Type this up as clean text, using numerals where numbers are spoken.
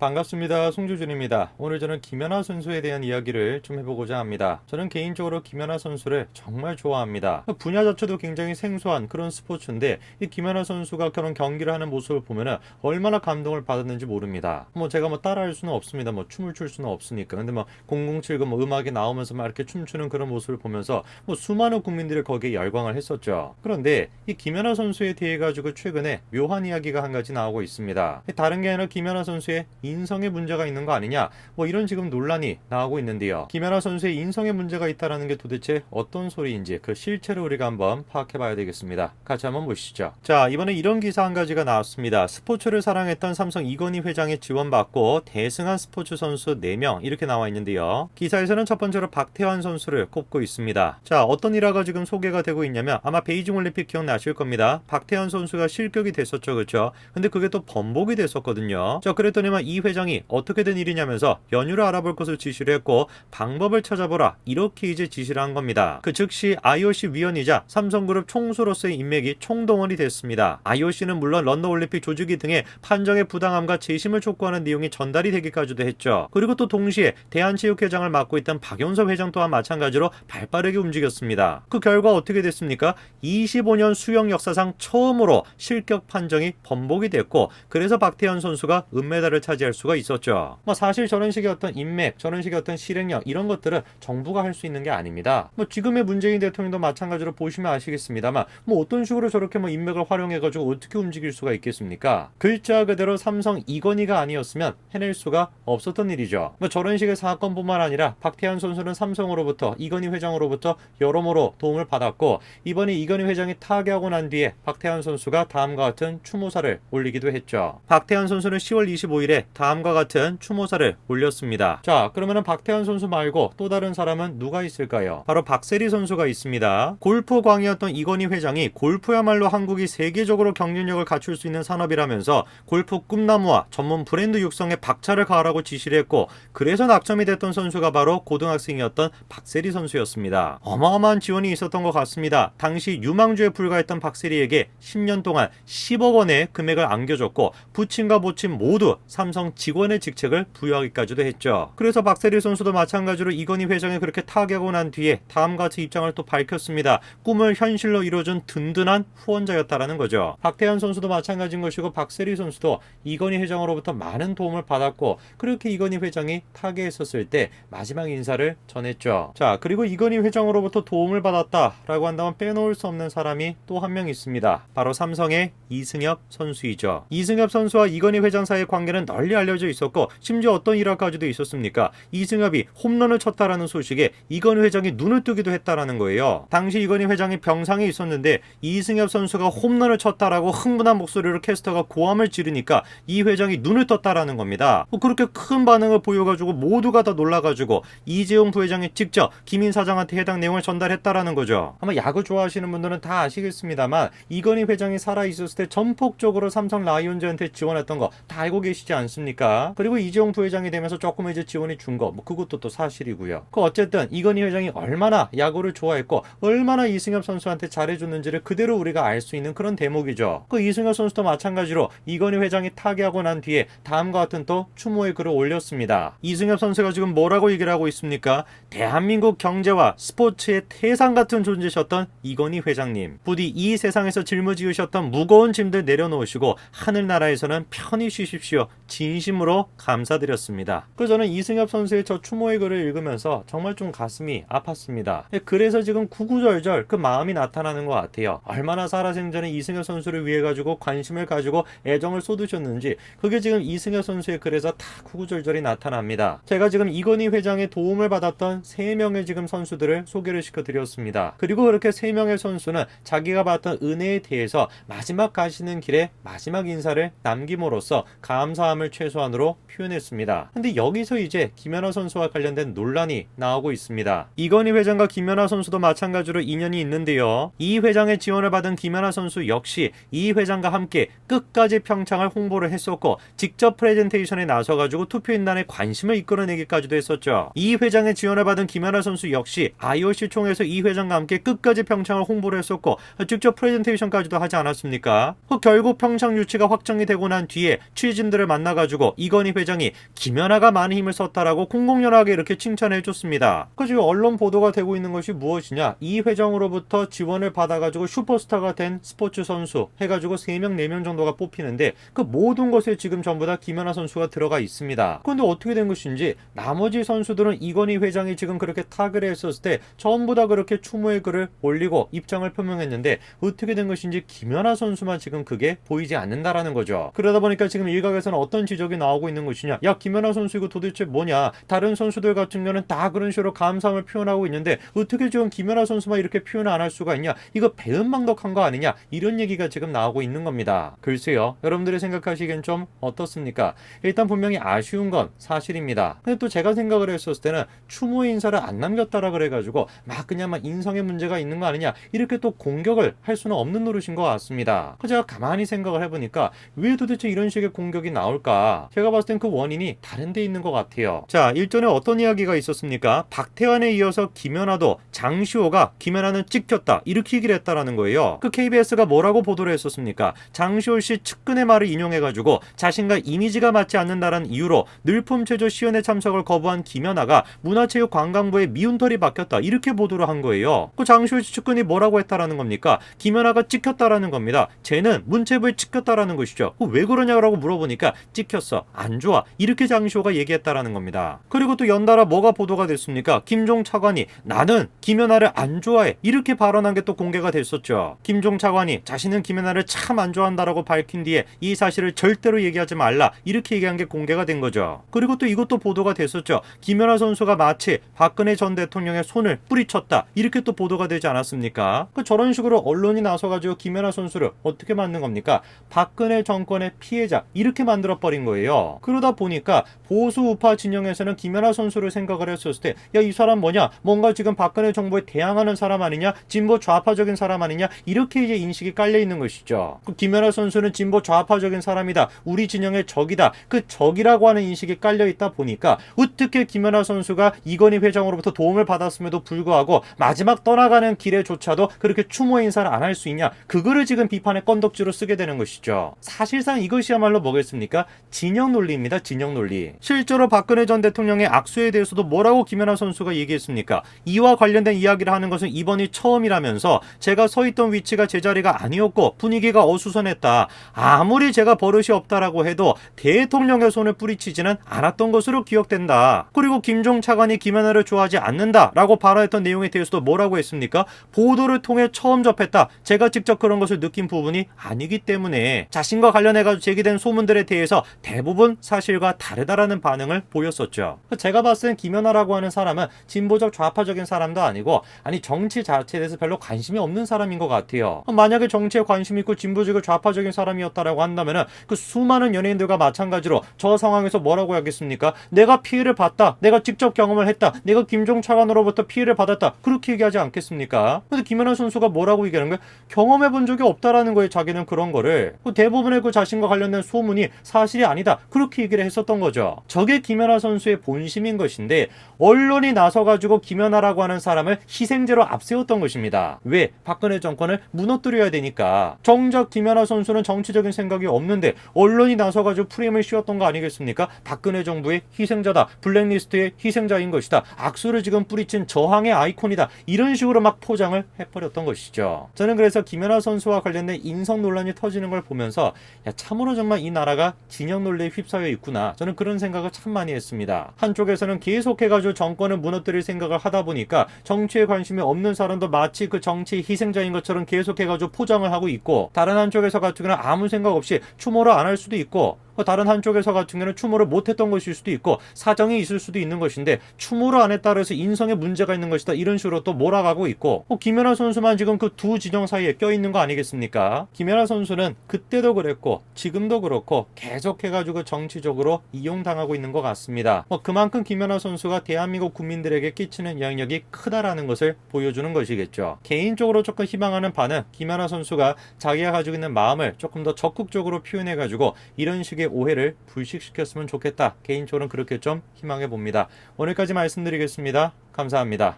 반갑습니다. 송주준입니다. 오늘 저는 김연아 선수에 대한 이야기를 좀 해보고자 합니다. 저는 개인적으로 김연아 선수를 정말 좋아합니다. 분야 자체도 굉장히 생소한 그런 스포츠인데 이 김연아 선수가 그런 경기를 하는 모습을 보면은 얼마나 감동을 받았는지 모릅니다. 제가 따라할 수는 없습니다. 춤을 출 수는 없으니까. 근데 007그 음악이 나오면서 막 이렇게 춤추는 그런 모습을 보면서 수많은 국민들이 거기에 열광을 했었죠. 그런데 이 김연아 선수에 대해 가지고 최근에 묘한 이야기가 한 가지 나오고 있습니다. 다른 게 아니라 김연아 선수의 인성에 문제가 있는 거 아니냐, 이런 지금 논란이 나오고 있는데요. 김연아 선수의 인성에 문제가 있다라는 게 도대체 어떤 소리인지 그 실체를 우리가 한번 파악해 봐야 되겠습니다. 같이 한번 보시죠. 자, 이번에 이런 기사 한 가지가 나왔습니다. 스포츠를 사랑했던 삼성 이건희 회장의 지원받고 대승한 스포츠 선수 4명 이렇게 나와 있는데요. 기사에서는 첫 번째로 박태환 선수를 꼽고 있습니다. 자, 어떤 일화가 지금 소개가 되고 있냐면 아마 베이징 올림픽 기억나실 겁니다. 박태환 선수가 실격이 됐었죠, 그렇죠? 근데 그게 또 번복이 됐었거든요. 자, 그랬더니만 이 회장이 어떻게 된 일이냐면서 연유를 알아볼 것을 지시를 했고 방법을 찾아보라 이렇게 이제 지시를 한 겁니다. 그 즉시 IOC 위원이자 삼성그룹 총수로서의 인맥이 총동원이 됐습니다. IOC는 물론 런던 올림픽 조직위 등의 판정의 부당함과 재심을 촉구하는 내용이 전달이 되기까지도 했죠. 그리고 또 동시에 대한체육회장을 맡고 있던 박용섭 회장 또한 마찬가지로 발빠르게 움직였습니다. 그 결과 어떻게 됐습니까? 25년 수영 역사상 처음으로 실격 판정이 번복이 됐고 그래서 박태환 선수가 은메달을 차지할 수가 있었죠. 사실 저런 식의 어떤 인맥, 저런 식의 어떤 실행력 이런 것들은 정부가 할 수 있는 게 아닙니다. 지금의 문재인 대통령도 마찬가지로 보시면 아시겠습니다만 어떤 식으로 저렇게 인맥을 활용해가지고 어떻게 움직일 수가 있겠습니까? 글자 그대로 삼성 이건희가 아니었으면 해낼 수가 없었던 일이죠. 저런 식의 사건뿐만 아니라 박태환 선수는 삼성으로부터 이건희 회장으로부터 여러모로 도움을 받았고 이번에 이건희 회장이 타계하고 난 뒤에 박태환 선수가 다음과 같은 추모사를 올리기도 했죠. 박태환 선수는 10월 25일에 다음과 같은 추모사를 올렸습니다. 자, 그러면은 박태환 선수 말고 또 다른 사람은 누가 있을까요? 바로 박세리 선수가 있습니다. 골프 광이었던 이건희 회장이 골프야말로 한국이 세계적으로 경쟁력을 갖출 수 있는 산업이라면서 골프 꿈나무와 전문 브랜드 육성에 박차를 가하라고 지시를 했고 그래서 낙점이 됐던 선수가 바로 고등학생이었던 박세리 선수였습니다. 어마어마한 지원이 있었던 것 같습니다. 당시 유망주에 불과했던 박세리에게 10년 동안 10억 원의 금액을 안겨줬고 부친과 모친 모두 삼성 직원의 직책을 부여하기까지도 했죠. 그래서 박세리 선수도 마찬가지로 이건희 회장이 그렇게 타격하고 난 뒤에 다음과 같이 입장을 또 밝혔습니다. 꿈을 현실로 이뤄준 든든한 후원자였다라는 거죠. 박태환 선수도 마찬가지인 것이고 박세리 선수도 이건희 회장으로부터 많은 도움을 받았고 그렇게 이건희 회장이 타계했었을 때 마지막 인사를 전했죠. 자, 그리고 이건희 회장으로부터 도움을 받았다라고 한다면 빼놓을 수 없는 사람이 또 한 명 있습니다. 바로 삼성의 이승엽 선수이죠. 이승엽 선수와 이건희 회장 사이의 관계는 널리 알려져 있었고 심지어 어떤 일화까지도 있었습니까? 이승엽이 홈런을 쳤다라는 소식에 이건희 회장이 눈을 뜨기도 했다라는 거예요. 당시 이건희 회장이 병상에 있었는데 이승엽 선수가 홈런을 쳤다라고 흥분한 목소리로 캐스터가 고함을 지르니까 이 회장이 눈을 떴다라는 겁니다. 그렇게 큰 반응을 보여가지고 모두가 다 놀라가지고 이재용 부회장이 직접 김인 사장한테 해당 내용을 전달했다라는 거죠. 아마 야구 좋아하시는 분들은 다 아시겠습니다만 이건희 회장이 살아있었을 때 전폭적으로 삼성 라이온즈한테 지원했던 거 다 알고 계시지 않습니까? 그리고 이재용 부회장이 되면서 조금 이제 지원이 준 거 그것도 또 사실이고요. 어쨌든 이건희 회장이 얼마나 야구를 좋아했고 얼마나 이승엽 선수한테 잘해줬는지를 그대로 우리가 알 수 있는 그런 대목이죠. 이승엽 선수도 마찬가지로 이건희 회장이 타계하고 난 뒤에 다음과 같은 또 추모의 글을 올렸습니다. 이승엽 선수가 지금 뭐라고 얘기를 하고 있습니까? 대한민국 경제와 스포츠의 태상 같은 존재셨던 이건희 회장님, 부디 이 세상에서 짊어지우셨던 무거운 짐들 내려놓으시고 하늘나라에서는 편히 쉬십시오. 진심으로 감사드렸습니다. 저는 이승엽 선수의 저 추모의 글을 읽으면서 정말 좀 가슴이 아팠습니다. 그래서 지금 구구절절 그 마음이 나타나는 것 같아요. 얼마나 살아생전에 이승엽 선수를 위해 가지고 관심을 가지고 애정을 쏟으셨는지 그게 지금 이승엽 선수의 글에서 다 구구절절이 나타납니다. 제가 지금 이건희 회장의 도움을 받았던 3명의 지금 선수들을 소개를 시켜드렸습니다. 그리고 그렇게 3명의 선수는 자기가 받았던 은혜에 대해서 마지막 가시는 길에 마지막 인사를 남김으로써 감사함을 최소한으로 표현했습니다. 근데 여기서 이제 김연아 선수와 관련된 논란이 나오고 있습니다. 이건희 회장과 김연아 선수도 마찬가지로 인연이 있는데요. 이 회장의 지원을 받은 김연아 선수 역시 이 회장과 함께 끝까지 평창을 홍보를 했었고 직접 프레젠테이션에 나서가지고 투표인단에 관심을 이끌어내기까지도 했었죠. 이 회장의 지원을 받은 김연아 선수 역시 IOC 총회에서 이 회장과 함께 끝까지 평창을 홍보를 했었고 직접 프레젠테이션까지도 하지 않았습니까? 결국 평창 유치가 확정이 되고 난 뒤에 취재진들을 만나가지고 해가지고 이건희 회장이 김연아가 많은 힘을 썼다라고 공공연하게 이렇게 칭찬해줬습니다. 그 지금 언론 보도가 되고 있는 것이 무엇이냐? 이 회장으로부터 지원을 받아가지고 슈퍼스타가 된 스포츠 선수 해가지고 3명, 4명 정도가 뽑히는데 그 모든 것에 지금 전부 다 김연아 선수가 들어가 있습니다. 그런데 어떻게 된 것인지 나머지 선수들은 이건희 회장이 지금 그렇게 타결을 했었을 때 전부 다 그렇게 추모의 글을 올리고 입장을 표명했는데 어떻게 된 것인지 김연아 선수만 지금 그게 보이지 않는다라는 거죠. 그러다 보니까 지금 일각에서는 어떤 지적이 나오고 있는 것이냐? 야, 김연아 선수 이거 도대체 뭐냐? 다른 선수들 같은 경우는 다 그런 식으로 감사함을 표현하고 있는데 어떻게 지금 김연아 선수만 이렇게 표현을 안 할 수가 있냐? 이거 배은망덕한 거 아니냐? 이런 얘기가 지금 나오고 있는 겁니다. 글쎄요, 여러분들이 생각하시기엔 좀 어떻습니까? 일단 분명히 아쉬운 건 사실입니다. 근데 또 제가 생각을 했었을 때는 추모 인사를 안 남겼다라 그래가지고 그냥 인성의 문제가 있는 거 아니냐, 이렇게 또 공격을 할 수는 없는 노릇인 것 같습니다. 제가 가만히 생각을 해보니까 왜 도대체 이런 식의 공격이 나올까? 제가 봤을 땐 그 원인이 다른 데 있는 것 같아요. 자, 일전에 어떤 이야기가 있었습니까? 박태환에 이어서 김연아도 장시호가 김연아는 찍혔다 이렇게 얘기를 했다라는 거예요. 그 KBS가 뭐라고 보도를 했었습니까? 장시호 씨 측근의 말을 인용해가지고 자신과 이미지가 맞지 않는다는 이유로 늘품체조 시연회 참석을 거부한 김연아가 문화체육관광부에 미운털이 박혔다 이렇게 보도를 한 거예요. 그 장시호 씨 측근이 뭐라고 했다라는 겁니까? 김연아가 찍혔다라는 겁니다. 쟤는 문체부에 찍혔다라는 것이죠. 왜 그러냐고 물어보니까 찍혔어, 안 좋아, 이렇게 장시호가 얘기했다라는 겁니다. 그리고 또 연달아 뭐가 보도가 됐습니까? 김종 차관이 나는 김연아를 안 좋아해 이렇게 발언한 게 또 공개가 됐었죠. 김종 차관이 자신은 김연아를 참 안 좋아한다라고 밝힌 뒤에 이 사실을 절대로 얘기하지 말라 이렇게 얘기한 게 공개가 된 거죠. 그리고 또 이것도 보도가 됐었죠. 김연아 선수가 마치 박근혜 전 대통령의 손을 뿌리쳤다 이렇게 또 보도가 되지 않았습니까? 저런 식으로 언론이 나서가지고 김연아 선수를 어떻게 만든 겁니까? 박근혜 정권의 피해자 이렇게 만들어버린 거예요. 그러다 보니까 보수 우파 진영에서는 김연아 선수를 생각을 했었을 때 야, 이 사람 뭐냐? 뭔가 지금 박근혜 정부에 대항하는 사람 아니냐? 진보 좌파적인 사람 아니냐? 이렇게 이제 인식이 깔려 있는 것이죠. 그 김연아 선수는 진보 좌파적인 사람이다. 우리 진영의 적이다. 그 적이라고 하는 인식이 깔려 있다 보니까 어떻게 김연아 선수가 이건희 회장으로부터 도움을 받았음에도 불구하고 마지막 떠나가는 길에조차도 그렇게 추모 인사를 안 할 수 있냐? 그거를 지금 비판의 건덕지로 쓰게 되는 것이죠. 사실상 이것이야말로 뭐겠습니까? 진영 논리입니다. 진영 논리. 실제로 박근혜 전 대통령의 악수에 대해서도 뭐라고 김연아 선수가 얘기했습니까? 이와 관련된 이야기를 하는 것은 이번이 처음이라면서 제가 서 있던 위치가 제자리가 아니었고 분위기가 어수선했다. 아무리 제가 버릇이 없다라고 해도 대통령의 손을 뿌리치지는 않았던 것으로 기억된다. 그리고 김종 차관이 김연아를 좋아하지 않는다라고 발언했던 내용에 대해서도 뭐라고 했습니까? 보도를 통해 처음 접했다. 제가 직접 그런 것을 느낀 부분이 아니기 때문에 자신과 관련해가지고 제기된 소문들에 대해서 대부분 사실과 다르다라는 반응을 보였었죠. 제가 봤을 땐 김연아라고 하는 사람은 진보적 좌파적인 사람도 아니고 정치 자체에 대해서 별로 관심이 없는 사람인 것 같아요. 만약에 정치에 관심 있고 진보적이고 좌파적인 사람이었다라고 한다면은 그 수많은 연예인들과 마찬가지로 저 상황에서 뭐라고 하겠습니까? 내가 피해를 봤다. 내가 직접 경험을 했다. 내가 김종 차관으로부터 피해를 받았다. 그렇게 얘기하지 않겠습니까? 근데 김연아 선수가 뭐라고 얘기하는 거야? 경험해 본 적이 없다라는 거예요. 자기는 그런 거를. 대부분의 그 자신과 관련된 소문이 사실이 아니다. 그렇게 얘기를 했었던 거죠. 저게 김연아 선수의 본심인 것인데 언론이 나서가지고 김연아라고 하는 사람을 희생제로 앞세웠던 것입니다. 왜? 박근혜 정권을 무너뜨려야 되니까. 정작 김연아 선수는 정치적인 생각이 없는데 언론이 나서가지고 프레임을 씌웠던 거 아니겠습니까? 박근혜 정부의 희생자다. 블랙리스트의 희생자인 것이다. 악수를 지금 뿌리친 저항의 아이콘이다. 이런 식으로 막 포장을 해버렸던 것이죠. 저는 그래서 김연아 선수와 관련된 인성 논란이 터지는 걸 보면서 참으로 정말 이 나라가 진영 논리에 휩싸여 있구나. 저는 그런 생각을 참 많이 했습니다. 한쪽에서는 계속해가지고 정권을 무너뜨릴 생각을 하다 보니까 정치에 관심이 없는 사람도 마치 그 정치의 희생자인 것처럼 계속해가지고 포장을 하고 있고, 다른 한쪽에서 같은 경우는 아무 생각 없이 추모를 안 할 수도 있고, 다른 한쪽에서 같은 경우는 추모를 못했던 것일 수도 있고 사정이 있을 수도 있는 것인데 추모를 안 했다 그래서 인성에 문제가 있는 것이다 이런 식으로 또 몰아가고 있고, 김연아 선수만 지금 그 두 진영 사이에 껴있는 거 아니겠습니까? 김연아 선수는 그때도 그랬고 지금도 그렇고 계속해가지고 정치적으로 이용당하고 있는 것 같습니다. 그만큼 김연아 선수가 대한민국 국민들에게 끼치는 영향력이 크다라는 것을 보여주는 것이겠죠. 개인적으로 조금 희망하는 바는 김연아 선수가 자기가 가지고 있는 마음을 조금 더 적극적으로 표현해가지고 이런 식의 오해를 불식시켰으면 좋겠다. 개인적으로는 그렇게 좀 희망해 봅니다. 오늘까지 말씀드리겠습니다. 감사합니다.